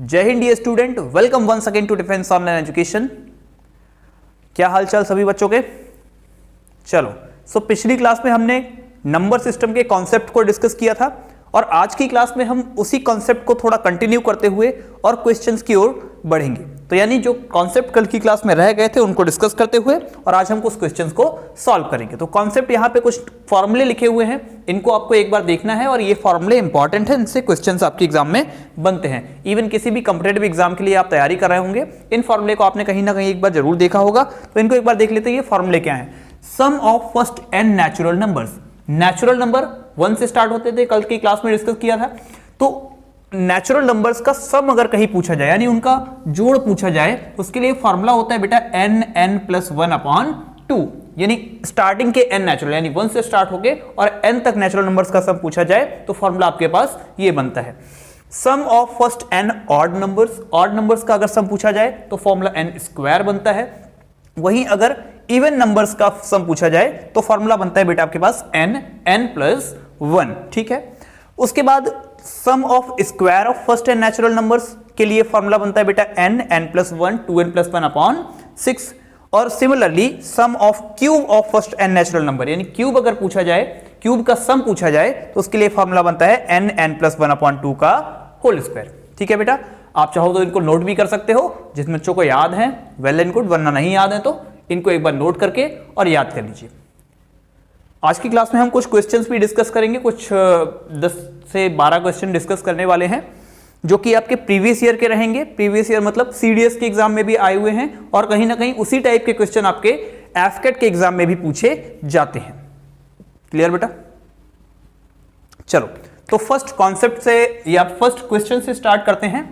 जय Hind dear student, welcome once again to defence online education. क्या हालचाल सभी बच्चों के। चलो पिछली क्लास में हमने नंबर सिस्टम के कॉन्सेप्ट को डिस्कस किया था और आज की क्लास में हम उसी कॉन्सेप्ट को थोड़ा कंटिन्यू करते हुए और क्वेश्चंस की ओर बढ़ेंगे। तो यानी जो कॉन्सेप्ट कल की क्लास में रह गए थे उनको डिस्कस करते हुए और आज हम कुछ क्वेश्चंस को सॉल्व करेंगे। तो कॉन्सेप्ट यहाँ पे कुछ फॉर्मूले लिखे हुए हैं, इनको आपको एक बार देखना है और ये फॉर्मूले इंपॉर्टेंट है, इनसे क्वेश्चंस आपके एग्जाम में बनते हैं। इवन किसी भी कंपिटेटिव एग्जाम के लिए आप तैयारी कर रहे होंगे, इन फॉर्मूले को आपने कहीं ना कहीं एक बार जरूर देखा होगा। तो इनको एक बार देख लेते हैं। ये फॉर्मूले क्या है। Sum of first n natural numbers. Natural number 1 से स्टार्ट होते थे, कल की क्लास में डिस्कस किया था। तो नेचुरल नंबर्स का सम अगर कहीं पूछा जाए यानी उनका जोड़ पूछा जाए, उसके लिए फॉर्मूला होता है बेटा n+1/2। यानी स्टार्टिंग के n नेचुरल यानी 1 से स्टार्ट होके और n तक नेचुरल नंबर्स का सम पूछा जाए तो फॉर्मूला आपके पास ये बनता है। Sum of first n odd numbers, odd numbers का अगर सम पूछा जाए तो फॉर्मूला n² बनता है। वहीं अगर इवन नंबर्स का सम पूछा जाए तो फॉर्मूला बनता है बेटा आपके पास n+1। ठीक है। उसके बाद sum of square of first n natural numbers के लिए फॉर्मूला बनता है बेटा n+1 2n+1/6। और similarly sum of cube of first n natural number यानी क्यूब अगर पूछा जाए, क्यूब का सम पूछा जाए तो उसके लिए फॉर्मूला बनता है n+1/2 का होल स्क्वायर। ठीक है बेटा, आप चाहो तो इनको नोट भी कर सकते हो, जिस बच्चों को याद है वेल एंड गुड, वरना नहीं याद है तो इनको एक बार नोट करके और याद कर लीजिए। आज की क्लास में हम कुछ क्वेश्चंस भी डिस्कस करेंगे, कुछ 10 से 12 क्वेश्चन डिस्कस करने वाले हैं जो कि आपके प्रीवियस ईयर के रहेंगे। प्रीवियस ईयर मतलब सीडीएस के एग्जाम में भी आए हुए हैं और कहीं ना कहीं उसी टाइप के क्वेश्चन आपके एफकेट के एग्जाम में भी पूछे जाते हैं। क्लियर बेटा। चलो तो फर्स्ट कॉन्सेप्ट से या फर्स्ट क्वेश्चन से स्टार्ट करते हैं।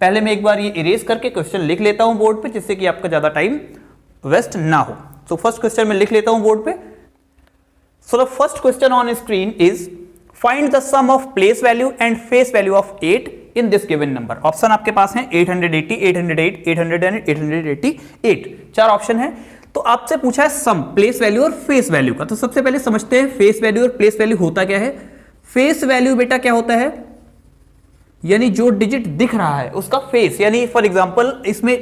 पहले मैं एक बार ये इरेज करके क्वेश्चन लिख लेता हूं बोर्ड पे, जिससे कि आपका ज्यादा टाइम वेस्ट ना हो। तो फर्स्ट क्वेश्चन मैं लिख लेता हूं बोर्ड पे। So the first question on screen is find the sum of place value and face value of 8 in this given number। Option आपके पास हैं 880, 808, 800 and 888। 4 ऑप्शन है। तो आपसे पूछा है सम प्लेस वैल्यू और फेस वैल्यू का। तो सबसे पहले समझते हैं फेस वैल्यू और प्लेस वैल्यू होता क्या है। फेस वैल्यू बेटा क्या होता है, यानी जो डिजिट दिख रहा है उसका फेस, यानी फॉर एग्जाम्पल इसमें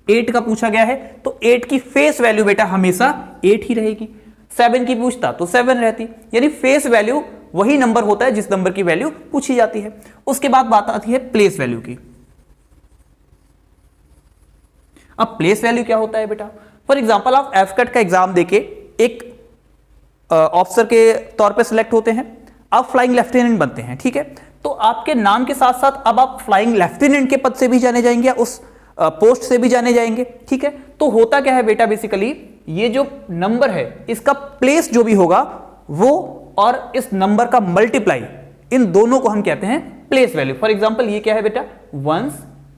8 का पूछा गया है तो 8 की फेस वैल्यू बेटा हमेशा 8 ही रहेगी। 7 की पूछता तो 7 रहती, यानी फेस वैल्यू वही नंबर होता है जिस नंबर की वैल्यू पूछी जाती है। उसके बाद बात आती है प्लेस वैल्यू की। अब प्लेस वैल्यू क्या होता है बेटा, फॉर एग्जांपल आप एफकेट का एग्जाम देके एक ऑफिसर के तौर पे सिलेक्ट होते हैं, आप फ्लाइंग लेफ्टिनेंट बनते हैं। ठीक है। तो आपके नाम के साथ साथ अब आप फ्लाइंग लेफ्टिनेंट के पद से भी जाने जाएंगे, उस पोस्ट से भी जाने जाएंगे। ठीक है। तो होता क्या है बेटा, बेसिकली ये जो नंबर है इसका प्लेस जो भी होगा वो और इस नंबर का मल्टीप्लाई, इन दोनों को हम कहते हैं प्लेस वैल्यू। फॉर एग्जांपल ये क्या है बेटा, 1s,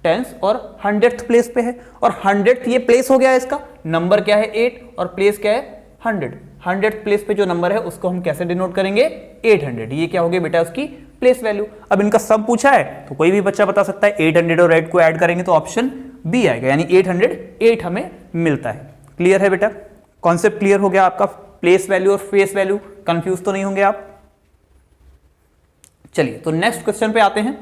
10s और 100th प्लेस पे है और 100th ये प्लेस हो गया, इसका नंबर क्या है 8 और प्लेस क्या है 100। 100th प्लेस पे जो नंबर है उसको हम कैसे डिनोट करेंगे 800। ये क्या हो गया बेटा उसकी प्लेस वैल्यू। अब इनका सम पूछा है तो कोई भी बच्चा बता सकता है 800 और 8 को ऐड करेंगे तो ऑप्शन बी आएगा, यानी 808 हमें मिलता है। क्लियर है बेटा, कॉन्सेप्ट क्लियर हो गया आपका। प्लेस वैल्यू और फेस वैल्यू कंफ्यूज तो नहीं होंगे आप। चलिए तो नेक्स्ट क्वेश्चन पे आते हैं।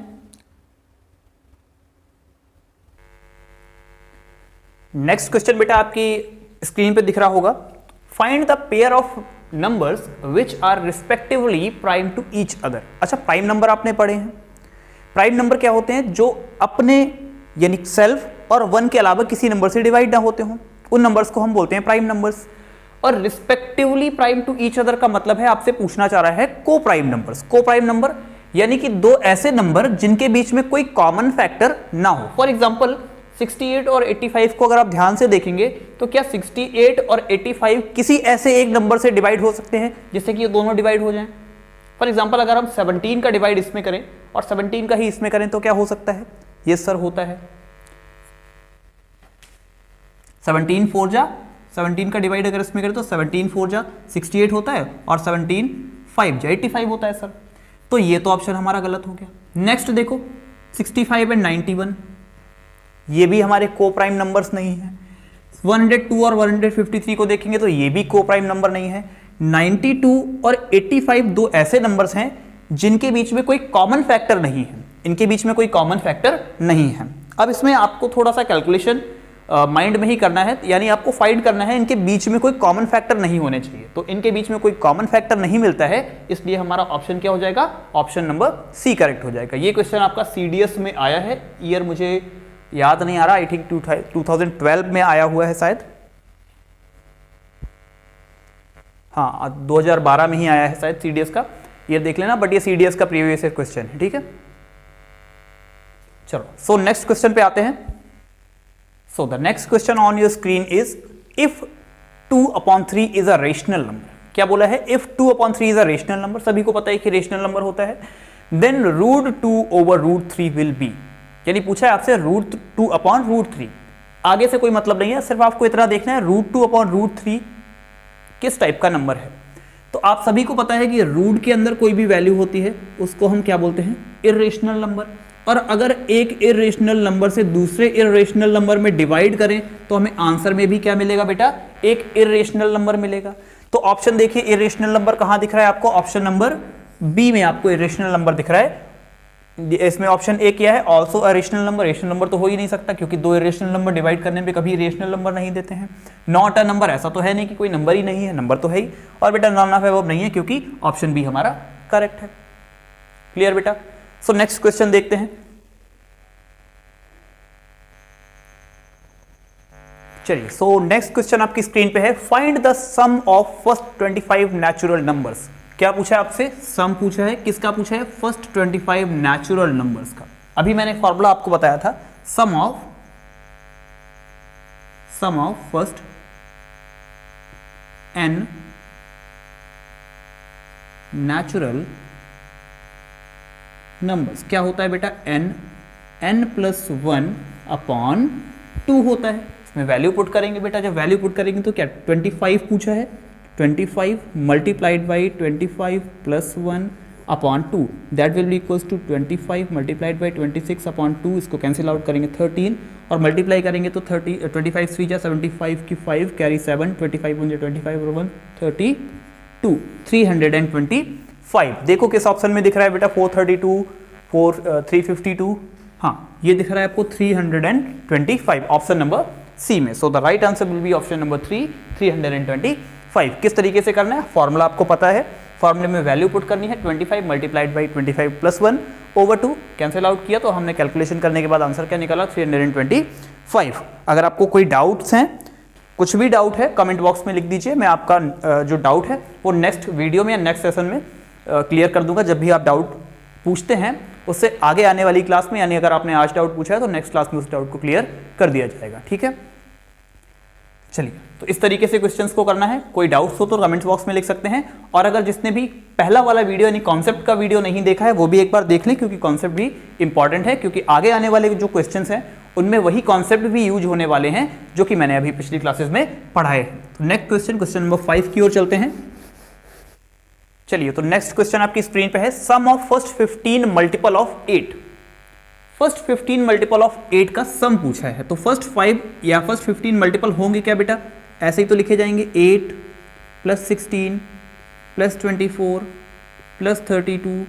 नेक्स्ट क्वेश्चन बेटा आपकी स्क्रीन पे दिख रहा होगा। Find the pair of numbers which are respectively prime to each other. अच्छा, प्राइम नंबर आपने पढ़े हैं। प्राइम नंबर क्या होते हैं, जो अपने यानी सेल्फ और 1 के अलावा किसी नंबर से डिवाइड ना होते हों, उन नंबर्स को हम बोलते हैं प्राइम नंबर्स। और respectively prime to each other का मतलब है, आपसे पूछना चाह रहा है को प्राइम नंबर्स। को प्राइम नंबर यानी कि दो ऐसे नंबर जिनके बीच में कोई कॉमन फैक्टर ना हो। फॉर एग्जांपल 68 और 85 को अगर आप ध्यान से देखेंगे तो क्या 68 और 85 किसी ऐसे एक नंबर से डिवाइड हो सकते हैं जिससे कि ये दोनों डिवाइड हो जाएं। फॉर एग्जांपल अगर हम 17 का डिवाइड इसमें करें और 17 का ही इसमें करें तो क्या हो सकता है, ये सर होता है 17 4 जा 17 का डिवाइड अगर इसमें करें तो 17 4 जा 68 होता है और 17 5 जा 85 होता है सर। तो ये तो ऑप्शन हमारा गलत हो गया। नेक्स्ट देखो 65 एंड 91, ये भी हमारे को प्राइम नंबर्स नहीं है। 102 और 153 को देखेंगे तो ये भी को प्राइम नंबर नहीं है। 92 और 85 दो ऐसे नंबर्स हैं जिनके बीच में कोई कॉमन फैक्टर नहीं है, इनके बीच में कोई कॉमन फैक्टर नहीं है। अब इसमें आपको थोड़ा सा कैलकुलेशन माइंड में ही करना है, यानी आपको फाइंड करना है इनके बीच में कोई कॉमन फैक्टर नहीं होने चाहिए। तो इनके बीच में कोई कॉमन फैक्टर नहीं मिलता है, इसलिए हमारा ऑप्शन क्या हो जाएगा, ऑप्शन नंबर सी करेक्ट हो जाएगा। ये क्वेश्चन आपका सीडीएस में आया है, ईयर मुझे याद नहीं आ रहा, आई थिंक 2012 में आया हुआ है शायद, हाँ 2012 में ही आया है शायद सीडीएस का, ये देख लेना, बट ये सीडीएस का प्रीवियस ईयर क्वेश्चन है, ठीक है। चलो सो नेक्स्ट क्वेश्चन पे आते हैं। So the next question on your screen is if 2/3 is a rational number। क्या बोला है, if 2/3 is a rational number, सभी को पता है कि रेशनल नंबर होता है, then √2/√3 will be, यानी पूछा है आपसे √2/√3, आगे से कोई मतलब नहीं है, सिर्फ आपको इतना देखना है √2/√3 किस टाइप का नंबर है। तो आप सभी को पता है कि रूट के अंदर कोई भी वैल्यू होती है उसको हम क्या बोलते हैं, इर्रेशनल नंबर। और अगर एक इर्रेशनल नंबर से दूसरे इर्रेशनल नंबर में डिवाइड करें तो हमें आंसर में भी क्या मिलेगा बेटा, एक इर्रेशनल नंबर मिलेगा। तो ऑप्शन देखिए, इर्रेशनल नंबर कहां दिख रहा है आपको, ऑप्शन नंबर बी में आपको इर्रेशनल नंबर दिख रहा है। इसमें ऑप्शन ए क्या है, also a rational number. Rational number तो हो ही नहीं सकता क्योंकि दो इर्रेशनल नंबर डिवाइड करने पे कभी रेशनल नंबर नहीं देते हैं। नॉट अ नंबर, ऐसा तो है नहीं कि कोई नंबर ही नहीं है, नंबर तो है ही। और बेटा नॉन ऑफ अबव नहीं है क्योंकि ऑप्शन बी हमारा करेक्ट है। क्लियर बेटा। सो नेक्स्ट क्वेश्चन देखते हैं। चलिए सो नेक्स्ट क्वेश्चन आपकी स्क्रीन पे है, find the sum of first 25 natural numbers. क्या पूछा है आपसे, सम पूछा है, किसका पूछा है, फर्स्ट 25 नेचुरल नंबर्स का। अभी मैंने फॉर्मूला आपको बताया था, sum of first n natural numbers. क्या होता है बेटा, n+1/2 होता है। इसमें वैल्यू पुट करेंगे बेटा, जब वैल्यू पुट करेंगे तो क्या 25 पूछा है, 25 multiplied by 25 + 1/2, that will be equals to 25 multiplied by 26/2। इसको कैंसिल आउट करेंगे 13 और मल्टीप्लाई करेंगे तो 25 3 जा 75 की 5 कैरी 7, 25 1 25 और 1 32, 325। देखो किस ऑप्शन में दिख रहा है बेटा, 432, 352, हाँ ये दिख रहा है आपको 325, ऑप्शन नंबर सी में। So the right answer will be option number 3, 325। किस तरीके से करना है, फॉर्मूला आपको पता है, फॉर्मूले में वैल्यू पुट करनी है, 25 मल्टीप्लाइड बाई 25 + 1/2, कैंसिल आउट किया तो हमने कैलकुलेशन करने के बाद आंसर क्या निकाला, 325। अगर आपको कोई डाउट्स हैं, कुछ भी डाउट है कमेंट बॉक्स में लिख दीजिए, मैं आपका जो डाउट है वो नेक्स्ट वीडियो में या नेक्स्ट सेशन में क्लियर कर दूंगा। जब भी आप डाउट पूछते हैं उससे आगे आने वाली क्लास में, यानी अगर आपने आज डाउट पूछा है तो नेक्स्ट क्लास में उस डाउट को क्लियर कर दिया जाएगा, ठीक है। चलिए तो इस तरीके से क्वेश्चंस को करना है, कोई डाउट्स हो तो कमेंट्स बॉक्स में लिख सकते हैं। और अगर जिसने भी पहला वाला वीडियो यानी कॉन्सेप्ट का वीडियो नहीं देखा है वो भी एक बार देख लें, क्योंकि कॉन्सेप्ट भी इंपॉर्टेंट है, क्योंकि आगे आने वाले जो क्वेश्चंस हैं उनमें वही कॉन्सेप्ट भी यूज होने वाले हैं जो कि मैंने अभी पिछली क्लासेस में पढ़ाए हैं। तो नेक्स्ट क्वेश्चन नंबर 5 की ओर चलते हैं। चलिए तो नेक्स्ट क्वेश्चन आपकी स्क्रीन पे है, sum of first 15 multiple of 8। First 15 multiple of 8 का सम पूछा है, तो फर्स्ट 5 या फर्स्ट 15 मल्टीपल होंगे क्या बेटा, ऐसे ही तो लिखे जाएंगे, 8 + 16 + 24 + 32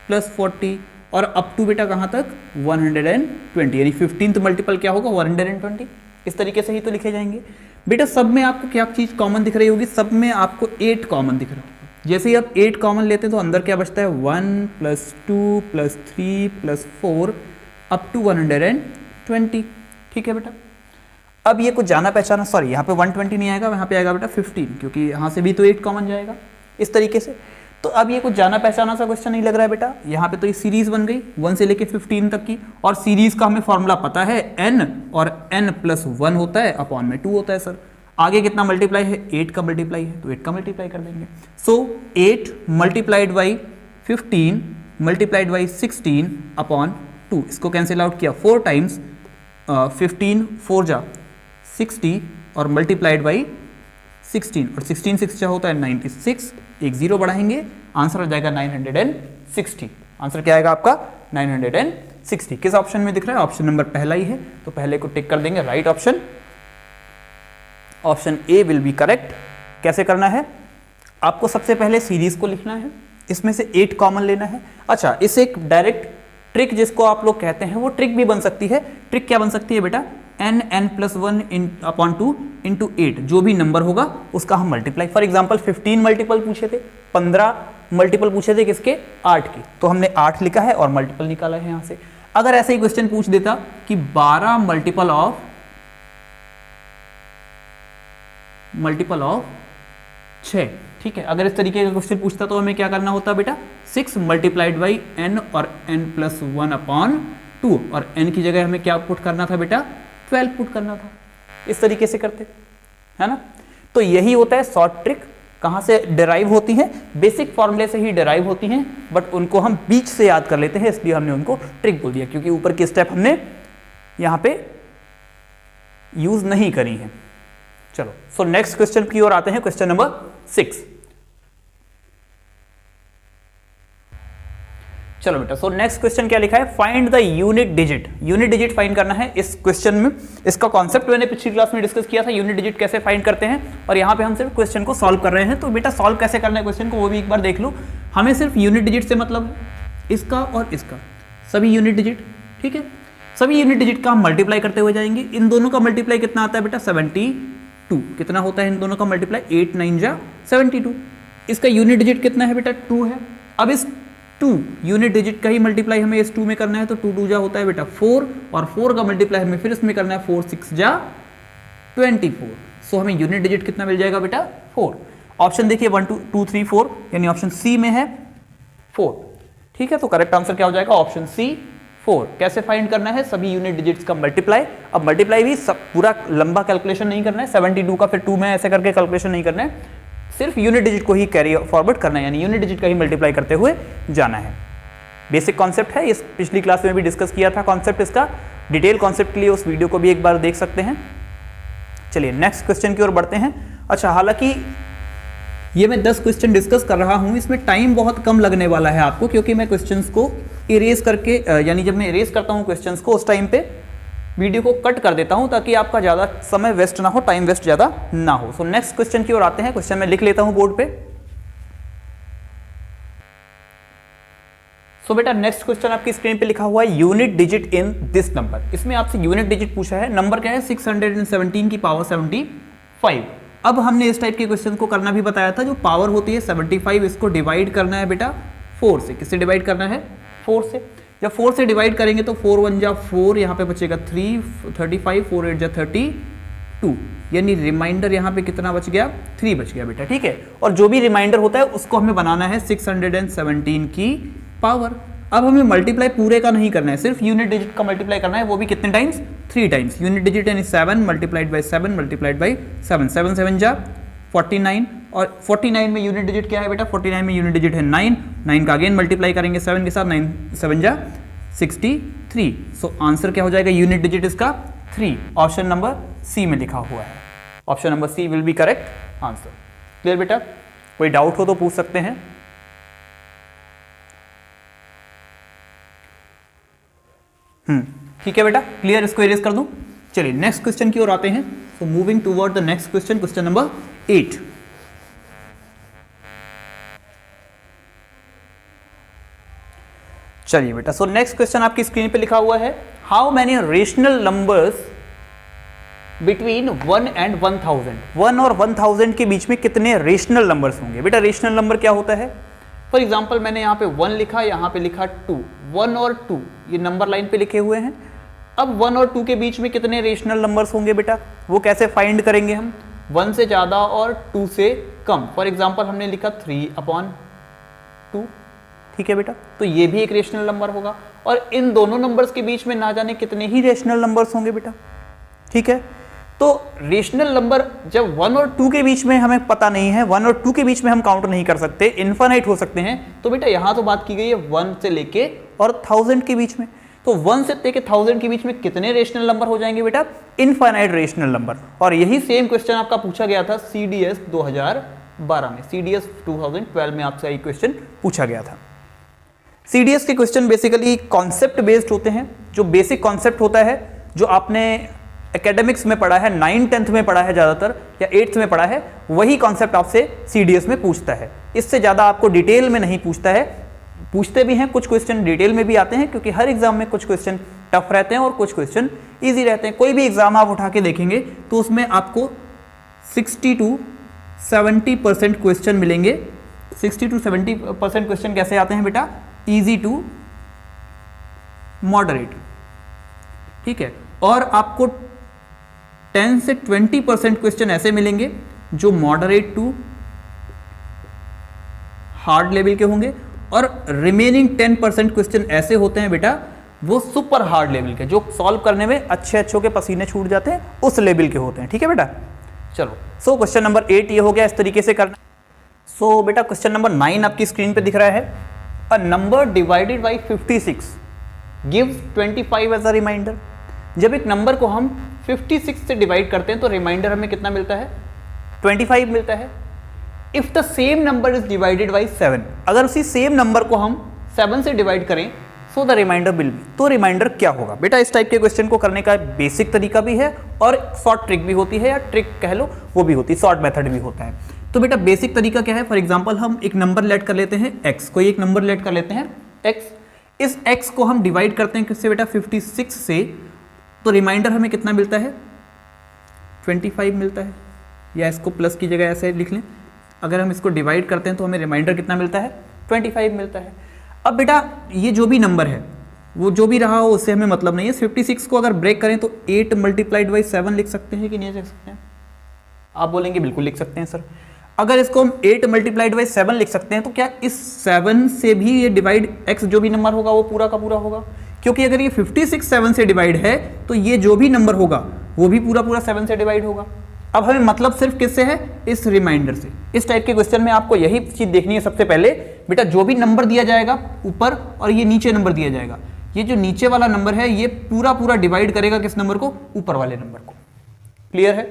+ 40 और अप टू बेटा कहाँ तक 120, यानी 15th मल्टीपल क्या होगा 120। इस तरीके से ही तो लिखे जाएंगे बेटा। सब में आपको क्या चीज़ कॉमन दिख रही होगी, सब में आपको 8 कॉमन दिख रहा होगा। जैसे ही आप 8 कॉमन लेते हैं तो अंदर क्या बचता है, 1 + 2 + 3 + 4 अप टू 120, ठीक है बेटा। अब ये कुछ जाना पहचाना, सॉरी यहाँ पे 120 नहीं आएगा, यहाँ पे आएगा बेटा 15, क्योंकि यहाँ से भी तो 8 कॉमन जाएगा इस तरीके से। तो अब ये कुछ जाना पहचाना सा क्वेश्चन नहीं लग रहा है बेटा, यहाँ पे तो ये सीरीज बन गई 1 से लेके 15 तक की, और सीरीज का हमें फॉर्मूला पता है n, और n+1 होता है अपॉन में 2 होता है सर। आगे कितना मल्टीप्लाई है, 8 का मल्टीप्लाई है, तो 8 का मल्टीप्लाई कर देंगे। सो 8 multiplied by 15 multiplied by 16 upon 2, इसको कैंसिल आउट किया 4 टाइम्स, 15 4 जा 60 और मल्टीप्लाइड बाई 16, और 16 6 क्या होता है 96, एक जीरो बढ़ाएंगे, आंसर आ जाएगा 960। आंसर क्या आएगा आपका 960। किस ऑप्शन में दिख रहा है, ऑप्शन नंबर पहला ही है, तो पहले को टिक कर देंगे, right option, option A will be correct. कैसे करना है, आपको सबसे पहले सीरीज को लिखना है, इसमें से 8 कॉमन लेना है। अच्छा, इसे एक डायरेक्ट ट्रिक जिसको आप लोग कहते हैं वो ट्रिक भी बन सकती है। ट्रिक क्या बन सकती है बेटा, n+1/2 × 8, जो भी नंबर होगा उसका हम मल्टीप्लाई, फॉर एग्जांपल 15 मल्टीपल पूछे थे, 15 मल्टीपल पूछे थे किसके, 8 के, तो हमने 8 लिखा है और मल्टीपल निकाला है यहाँ से। अगर ऐसे ही क्वेश्चन पूछ देता कि 12 मल्टीपल ऑफ 6, ठीक है, अगर इस तरीके का क्वेश्चन पूछता तो हमें क्या करना होता बेटा, 6 × n और n+1/2, और n की जगह हमें क्या पुट करना था बेटा, 12 पुट करना था। इस तरीके से करते, है ना। तो यही होता है शॉर्ट ट्रिक। कहाँ से डिराइव होती हैं, बेसिक फॉर्मूले से ही डिराइव होती हैं, बट उनको हम बीच से याद कर लेते हैं, इसलिए हमने उनको ट्रिक बोल दिया, क्योंकि ऊपर की स्टेप हमने यहाँ पे यूज नहीं करी है। चलो, सो नेक्स्ट क्वेश्चन की ओर आते हैं, क्वेश्चन नंबर 6। चलो बेटा, सो नेक्स्ट क्वेश्चन क्या लिखा है, find the unit digit. Unit digit find करना है इस क्वेश्चन में। इसका कॉन्सेप्ट मैंने पिछली क्लास में डिस्कस किया था, यूनिट डिजिट कैसे फाइंड करते हैं, और यहाँ पे हम सिर्फ क्वेश्चन को सॉल्व कर रहे हैं। तो बेटा सॉल्व कैसे करना है क्वेश्चन को वो भी एक बार देख लो। हमें सिर्फ यूनिट डिजिट से मतलब है, इसका और इसका सभी यूनिट डिजिट, ठीक है, सभी यूनिट डिजिट का हम मल्टीप्लाई करते हुए जाएंगे। इन दोनों का मल्टीप्लाई कितना आता है बेटा, 72। कितना होता है इन दोनों का मल्टीप्लाई, 8 9 जा 72। इसका यूनिट डिजिट कितना है बेटा, 2 है। अब इस 2 यूनिट डिजिट का ही मल्टीप्लाई हमें इस 2 में करना है, तो 2 2 जा होता है बेटा 4, और 4 का मल्टीप्लाई हमें फिर इसमें करना है, 4 6 जा 24। सो हमें यूनिट डिजिट कितना मिल जाएगा बेटा, 4। ऑप्शन देखिए 1 2 2 3 4, यानी ऑप्शन सी में है 4, ठीक है। तो करेक्ट आंसर क्या हो जाएगा, ऑप्शन सी 4। कैसे फाइंड करना है, सभी यूनिट डिजिट्स का मल्टीप्लाई। अब मल्टीप्लाई भी सब पूरा लंबा कैलकुलेशन नहीं करना है, 72 का फिर 2 में ऐसे करके कैलकुलेशन नहीं करना है, सिर्फ यूनिट डिजिट को ही कैरी फॉरवर्ड करना है, यानी यूनिट डिजिट का ही मल्टीप्लाई करते हुए जाना है। बेसिक कॉन्सेप्ट है, इस पिछली क्लास में भी डिस्कस किया था कॉन्सेप्ट इसका। डिटेल कॉन्सेप्ट के लिए उस वीडियो को भी एक बार देख सकते हैं। चलिए नेक्स्ट क्वेश्चन की ओर बढ़ते हैं। अच्छा, हालांकि ये मैं 10 क्वेश्चन डिस्कस कर रहा हूं, इसमें टाइम बहुत कम लगने वाला है आपको, क्योंकि मैं क्वेश्चंस को इरेज करके, यानी जब मैं इरेज करता हूं क्वेश्चंस को, उस टाइम पे वीडियो को कट कर देता हूं, ताकि आपका ज़्यादा समय वेस्ट ना हो, टाइम वेस्ट ज़्यादा ना हो। सो नेक्स्ट क्वेश्चन की ओर आते हैं। क्वेश्चन मैं लिख लेता हूं बोर्ड पे। सो बेटा नेक्स्ट क्वेश्चन आपकी स्क्रीन पे लिखा हुआ है, unit digit in this number. इसमें आपसे यूनिट डिजिट पूछा है, नंबर क्या है, 617 की पावर 75। अब हमने इस टाइप के क्वेश्चन को करना भी बताया था, जो पावर होती है 75, इसको डिवाइड करना है बेटा 4 से। किससे डिवाइड करना है, 4 से। जब 4 से डिवाइड करेंगे तो 4 1 जा 4, यहाँ पे बचेगा 3 35, 4 8 जा 32, यानी रिमाइंडर यहाँ पे कितना बच गया, 3 बच गया बेटा, ठीक है। और जो भी रिमाइंडर होता है उसको हमें बनाना है 617 की पावर। अब हमें मल्टीप्लाई पूरे का नहीं करना है, सिर्फ यूनिट डिजिट का मल्टीप्लाई करना है, वो भी कितने टाइम्स, 3 टाइम्स। यूनिट डिजिट यानी 7 मल्टीप्लाइड बाई 7 मल्टीप्लाइड बाई 7, 7 7 जा 49, और 49 में यूनिट डिजिट क्या है बेटा, 49 में यूनिट डिजिट है 9, 9 का अगेन मल्टीप्लाई करेंगे 7 के साथ, 9 7 जा 63। सो आंसर क्या हो जाएगा, यूनिट डिजिट इसका 3। ऑप्शन नंबर सी में लिखा हुआ है, option number C will be correct answer. Clear बेटा, कोई डाउट हो तो पूछ सकते हैं। ठीक है बेटा, क्लियर, इसको इरेज कर दूं। चलिए नेक्स्ट क्वेश्चन की ओर आते हैं। So moving toward the next question, question number 8। चलिए बेटा, सो नेक्स्ट क्वेश्चन आपकी स्क्रीन पे लिखा हुआ है, how many rational numbers between 1 and 1000। 1 और 1000 के बीच में कितने रेशनल नंबर्स होंगे। बेटा रेशनल नंबर क्या होता है, फॉर एग्जाम्पल मैंने यहाँ पे 1 लिखा, यहाँ पे लिखा 2, 1 और 2 ये नंबर लाइन पे लिखे हुए हैं। अब 1 और 2 के बीच में कितने रेशनल नंबर्स होंगे बेटा, वो कैसे फाइंड करेंगे हम, 1 से ज़्यादा और 2 से कम। फॉर एग्जाम्पल हमने लिखा 3/2, ठीक है बेटा, तो ये भी एक रेशनल नंबर होगा। और इन दोनों नंबर्स के बीच में ना जाने कितने ही रेशनल नंबर्स होंगे बेटा, ठीक है। तो रेशनल नंबर जब 1 और 2 के बीच में हमें पता नहीं है, 1 और 2 के बीच में हम काउंट नहीं कर सकते, इनफाइनाइट हो सकते हैं, तो बेटा यहाँ तो बात की गई है 1 से लेके और 1000 के बीच में। तो 1 से लेके 1000 के बीच में कितने रेशनल नंबर हो जाएंगे बेटा, इनफाइनाइट रेशनल नंबर। और यही सेम क्वेश्चन आपका पूछा गया था CDS 2012 में, CDS 2012 में आपसे यही क्वेश्चन पूछा गया था। CDS के क्वेश्चन बेसिकली कॉन्सेप्ट बेस्ड होते हैं। जो बेसिक कॉन्सेप्ट होता है, जो आपने एकेडमिक्स में पढ़ा है, 9th 10th में पढ़ा है ज़्यादातर, या 8th में पढ़ा है, वही कॉन्सेप्ट आपसे CDS में पूछता है। इससे ज़्यादा आपको डिटेल में नहीं पूछता है। पूछते भी हैं, कुछ क्वेश्चन डिटेल में भी आते हैं, क्योंकि हर एग्जाम में कुछ क्वेश्चन टफ रहते हैं और कुछ क्वेश्चन इजी रहते हैं। कोई भी एग्जाम आप उठा के देखेंगे तो उसमें आपको 60 to 70% क्वेश्चन मिलेंगे। 60 to 70% क्वेश्चन कैसे आते हैं बेटा? इजी टू मॉडरेट, ठीक है। और आपको 10 से 20% क्वेश्चन ऐसे मिलेंगे जो मॉडरेट टू हार्ड लेवल के होंगे, और रिमेनिंग 10% क्वेश्चन ऐसे होते हैं बेटा वो सुपर हार्ड लेवल के, जो सॉल्व करने में अच्छे के पसीने छूट जाते हैं, उस लेवल के होते हैं, ठीक है बेटा। चलो, सो क्वेश्चन नंबर 8 ये हो गया, इस तरीके से करना। सो बेटा क्वेश्चन नंबर 9 आपकी स्क्रीन पे दिख रहा है। A number divided by 56 gives 25 as a reminder. जब एक नंबर को हम 56 से डिवाइड करते हैं तो रिमाइंडर हमें कितना मिलता है? 25 मिलता है। If the same number is divided by 7, अगर उसी सेम नंबर को हम 7 से डिवाइड करें, so the reminder will be, तो रिमाइंडर क्या होगा? बेटा इस टाइप के क्वेश्चन को करने का बेसिक तरीका भी है और शॉर्ट ट्रिक भी होती है, या ट्रिक कह लो वो भी होती है, शॉर्ट मेथड भी होता है। तो बेटा बेसिक तरीका क्या है? फॉर एग्जाम्पल हम एक नंबर लेट कर लेते हैं x, कोई एक नंबर लेट कर लेते हैं x। इस x को हम डिवाइड करते हैं किससे बेटा? 56 से, तो रिमाइंडर हमें कितना मिलता है? 25 मिलता है। या इसको प्लस की जगह ऐसे लिख लें, अगर हम इसको डिवाइड करते हैं तो हमें रिमाइंडर कितना मिलता है? 25 मिलता है। अब बेटा ये जो भी नंबर है वो जो भी रहा हो उससे हमें मतलब नहीं है। 56 को अगर ब्रेक करें तो 8 मल्टीप्लाइड बाई 7 लिख सकते हैं कि नहीं लिख सकते हैं? आप बोलेंगे बिल्कुल लिख सकते हैं सर। अगर इसको हम 8 मल्टीप्लाइड बाई 7 लिख सकते हैं तो क्या इस 7 से भी ये डिवाइड x जो भी नंबर होगा वो पूरा का पूरा होगा? क्योंकि अगर ये 56 7 से डिवाइड है तो ये जो भी नंबर होगा वो भी पूरा पूरा 7 से डिवाइड होगा। अब हमें मतलब सिर्फ किससे है? इस रिमाइंडर से। इस टाइप के क्वेश्चन में आपको यही चीज देखनी है सबसे पहले बेटा, जो भी नंबर दिया जाएगा ऊपर और ये नीचे नंबर दिया जाएगा, ये जो नीचे वाला नंबर है ये पूरा पूरा डिवाइड करेगा किस नंबर को? ऊपर वाले नंबर को। क्लियर है?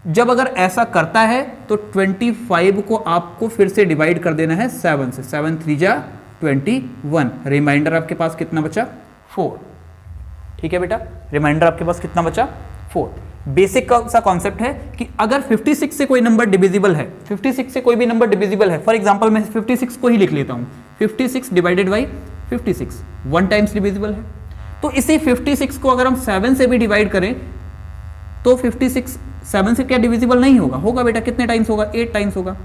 जब अगर ऐसा करता है तो 25 को आपको फिर से डिवाइड कर देना है 7 से। 7 3 जा 21, रिमाइंडर आपके पास कितना बचा? 4। ठीक है बेटा, रिमाइंडर आपके पास कितना बचा? 4। बेसिक सा कॉन्सेप्ट है कि अगर 56 से कोई नंबर डिविजिबल है, 56 से कोई भी नंबर डिविजिबल है, फॉर एग्जांपल मैं 56 को ही लिख लेता हूं, 56 डिवाइडेड बाई 56 1 टाइम्स डिविजिबल है। तो इसी 56 को अगर हम 7 से भी डिवाइड करें तो 56 7 से क्या डिविजिबल नहीं होगा? होगा बेटा। कितने टाइम्स होगा? 8 टाइम्स होगा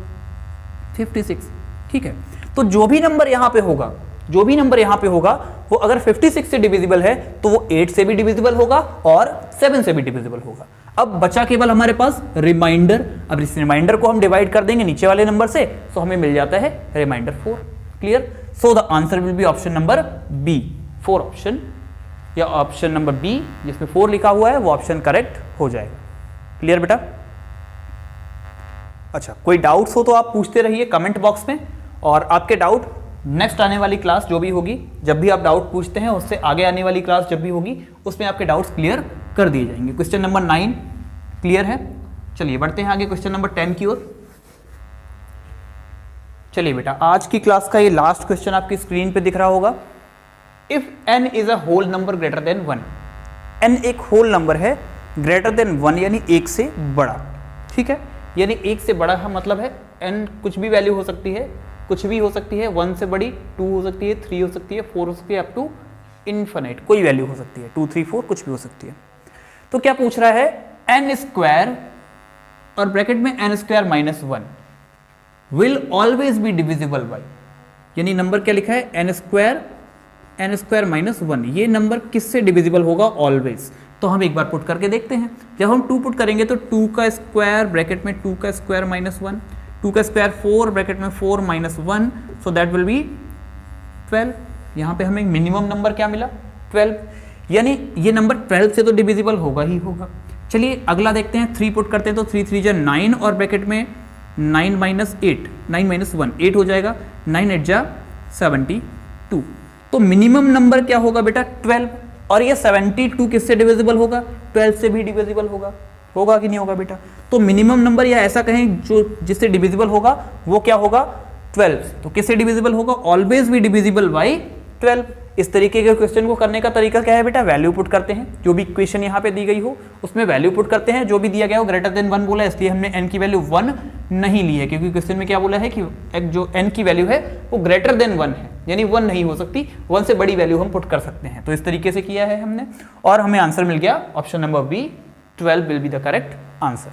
56। ठीक है, तो जो भी नंबर यहां पे होगा, जो भी नंबर यहां पे होगा वो अगर 56 से डिविजिबल है तो वो 8 से भी डिविजिबल होगा और 7 से भी डिविजिबल होगा। अब बचा केवल हमारे पास रिमाइंडर। अब इस रिमाइंडर को हम डिवाइड कर देंगे नीचे वाले नंबर से, तो हमें मिल जाता है reminder 4। Clear? So the answer will be option number B, 4 option, या ऑप्शन नंबर बी जिसमें 4 लिखा हुआ है वो ऑप्शन करेक्ट हो जाएगा। क्लियर बेटा? अच्छा, कोई डाउट्स हो तो आप पूछते रहिए कमेंट बॉक्स में, और आपके डाउट नेक्स्ट आने वाली क्लास जो भी होगी, जब भी आप डाउट पूछते हैं उससे आगे आने वाली क्लास जब भी होगी उसमें आपके डाउट्स क्लियर कर दिए जाएंगे। क्वेश्चन नंबर 9 क्लियर है? चलिए बढ़ते हैं आगे क्वेश्चन नंबर 10 की ओर। चलिए बेटा, आज की क्लास का ये लास्ट क्वेश्चन आपकी स्क्रीन पे दिख रहा होगा। If n is a whole number greater than 1, n एक होल नंबर है ग्रेटर देन 1 यानी 1 से बड़ा। ठीक है, यानी 1 से बड़ा का मतलब है n कुछ भी वैल्यू हो सकती है, कुछ भी हो सकती है, 1 से बड़ी 2 हो सकती है, 3 हो सकती है, 4 हो सकती है, अप टू इन्फिनिट कोई वैल्यू हो सकती है, 2 3 4 कुछ भी हो सकती है। तो क्या पूछ रहा है? n स्क्वायर और ब्रैकेट में n square minus 1 will always be divisible by, यानी नंबर क्या लिखा है? n स्क्वायर माइनस 1, ये नंबर किससे डिविजिबल होगा? ऑलवेज। तो हम एक बार पुट करके देखते हैं। जब हम 2 पुट करेंगे तो 2 का स्क्वायर ब्रैकेट में 2 का स्क्वायर माइनस 1, 2 का स्क्वायर 4 ब्रैकेट में 4 minus 1, so that will B 12। यहाँ पे हमें मिनिमम नंबर क्या मिला? 12, यानी ये नंबर 12 से तो डिविजिबल होगा ही होगा। चलिए अगला देखते हैं, 3 पुट करते हैं तो 3 3 जा 9 और ब्रैकेट में 9 माइनस 8, 9 माइनस 1 8 हो जाएगा, 9 8 जा 72। तो मिनिमम नंबर क्या होगा बेटा? 12, और ये 72 किससे डिविजिबल होगा? 12 से भी डिविजिबल होगा। होगा कि नहीं होगा बेटा? तो मिनिमम नंबर या ऐसा कहें जो जिससे डिविजिबल होगा वो क्या होगा? 12। तो किससे डिविजिबल होगा? ऑलवेज भी डिविजिबल बाई 12। इस तरीके के क्वेश्चन को करने का तरीका क्या है बेटा? वैल्यू पुट करते हैं, जो भी इक्वेशन यहाँ पे दी गई हो उसमें वैल्यू पुट करते हैं, जो भी दिया गया हो ग्रेटर देन 1 बोला इसलिए हमने n की वैल्यू 1 नहीं ली है, क्योंकि क्वेश्चन में क्या बोला है कि जो n की वैल्यू है वो ग्रेटर देन 1 है। यानी 1 नहीं हो सकती, 1 से बड़ी वैल्यू हम पुट कर सकते हैं। तो इस तरीके से किया है हमने और हमें आंसर मिल गया option number B, 12 will be the correct answer.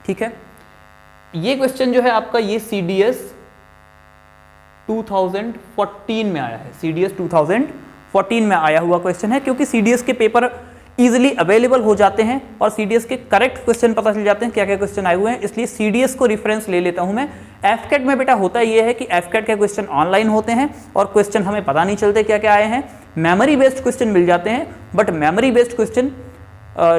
ठीक है, ये क्वेश्चन जो है आपका ये CDS 2014 में आया है, CDS 2014 में आया हुआ क्वेश्चन है, क्योंकि CDS के पेपर इजीली अवेलेबल हो जाते हैं और CDS के करेक्ट क्वेश्चन पता चल जाते हैं क्या क्या क्वेश्चन आए हुए हैं, इसलिए CDS को रेफरेंस ले लेता हूं मैं। FCAT में बेटा होता ये है कि FCAT के क्वेश्चन ऑनलाइन होते हैं और क्वेश्चन हमें पता नहीं चलते क्या क्या आए हैं, मेमोरी बेस्ड क्वेश्चन मिल जाते हैं, बट मेमोरी बेस्ड क्वेश्चन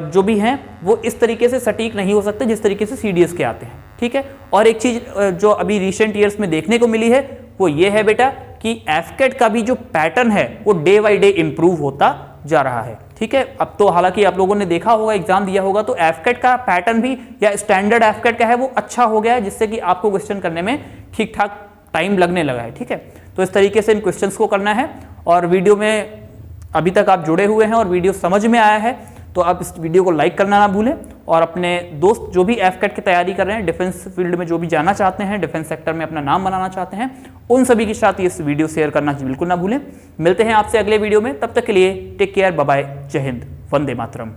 जो भी हैं वो इस तरीके से सटीक नहीं हो सकते जिस तरीके से CDS के आते हैं। ठीक है, और एक चीज जो अभी रिसेंट ईयर्स में देखने को मिली है वो ये है बेटा कि FCAT का भी जो पैटर्न है वो डे बाई डे इंप्रूव होता जा रहा है। ठीक है, अब तो हालांकि आप लोगों ने देखा होगा, एग्जाम दिया होगा, तो FCAT का पैटर्न भी या स्टैंडर्ड FCAT का है वो अच्छा हो गया है, जिससे कि आपको क्वेश्चन करने में ठीक ठाक टाइम लगने लगा है। ठीक है, तो इस तरीके से इन क्वेश्चंस को करना है और वीडियो में अभी तक आप जुड़े हुए हैं और वीडियो समझ में आया है तो आप इस वीडियो को लाइक करना ना भूलें और अपने दोस्त जो भी FCAT की तैयारी कर रहे हैं, डिफेंस फील्ड में जो भी जाना चाहते हैं, डिफेंस सेक्टर में अपना नाम बनाना चाहते हैं, उन सभी के साथ इस वीडियो शेयर करना बिल्कुल ना भूलें। मिलते हैं आपसे अगले वीडियो में, तब तक के लिए टेक केयर, बाय बाय, जय हिंद, वंदे मातरम।